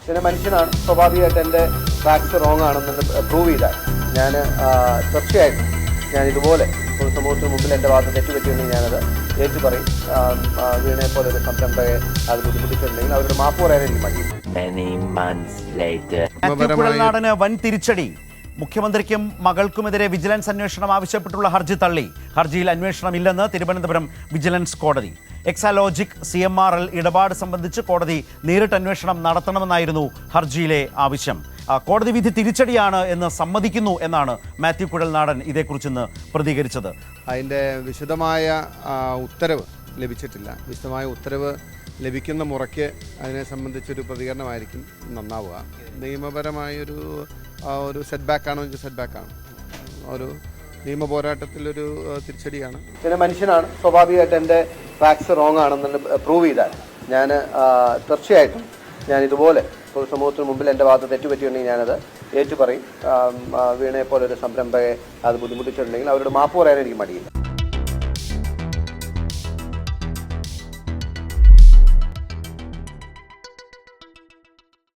പിന്നെ മനുഷ്യനാണ്, സ്വാഭാവികമായിട്ട് എൻ്റെ ഫാക്ട്സ് റോങ് ആണെന്ന് പ്രൂവ് ചെയ്താൽ ഞാൻ തീർച്ചയായിട്ടും ഞാൻ ഇതുപോലെ പൊതുസമൂഹത്തിന് മുമ്പിൽ എൻ്റെ ഭാഗത്ത് തെറ്റുപറ്റിയുണ്ടെങ്കിൽ ഞാനത് ഏറ്റുപറയും. വീണയെ പോലെ ഒരു സംരംഭകയെ അത് ബുദ്ധിമുട്ടിച്ചിട്ടുണ്ടെങ്കിൽ അവരുടെ മാപ്പ് പറയാൻ എനിക്ക് മടിയില്ല. കുഴൽനാടന് വൻ തിരിച്ചടി. മുഖ്യമന്ത്രിക്കും മകൾക്കുമെതിരെ വിജിലൻസ് അന്വേഷണം ആവശ്യപ്പെട്ടുള്ള ഹർജി തള്ളി. ഹർജിയിൽ അന്വേഷണമില്ലെന്ന് തിരുവനന്തപുരം വിജിലൻസ് കോടതി. എക്സാലോജിക് CMRL ഇടപാട് സംബന്ധിച്ച് കോടതി നേരിട്ട് അന്വേഷണം നടത്തണമെന്നായിരുന്നു ഹർജിയിലെ ആവശ്യം. കോടതി വിധി തിരിച്ചടിയാണ് എന്ന് സമ്മതിക്കുന്നു എന്നാണ് മാത്യു കുഴൽനാടൻ ഇതേക്കുറിച്ച് പ്രതികരിച്ചത്. അതിൻ്റെ വിശദമായ ഉത്തരവ് ലഭിച്ചിട്ടില്ല. വിശദമായ ഉത്തരവ് ലഭിക്കുന്ന മുറയ്ക്ക് അതിനെ സംബന്ധിച്ചൊരു പ്രതികരണമായിരിക്കും നന്നാവുക. നിയമപരമായൊരു സെറ്റ് ബാക്കാണോ എന്ന് സെറ്റ് ബാക്കാണ്, ഒരു നിയമ പോരാട്ടത്തിലൊരു തിരിച്ചടിയാണ്. പിന്നെ മനുഷ്യനാണ്, സ്വാഭാവികമായിട്ട് എൻ്റെ ഫാക്ട്സ് റോങ് ആണെന്ന് പ്രൂവ് ചെയ്താൽ ഞാൻ തീർച്ചയായിട്ടും ഞാൻ ഇതുപോലെ പൊതുസമൂഹത്തിന് മുമ്പിൽ എൻ്റെ ഭാഗത്ത് തെറ്റുപറ്റിയുണ്ടെങ്കിൽ ഞാനത് ഏറ്റുപറയും. വീണയെ പോലെ ഒരു സംരംഭകയെ അത് ബുദ്ധിമുട്ടിച്ചിട്ടുണ്ടെങ്കിൽ അവരുടെ മാപ്പ് പറയാൻ എനിക്ക് മടിയില്ല.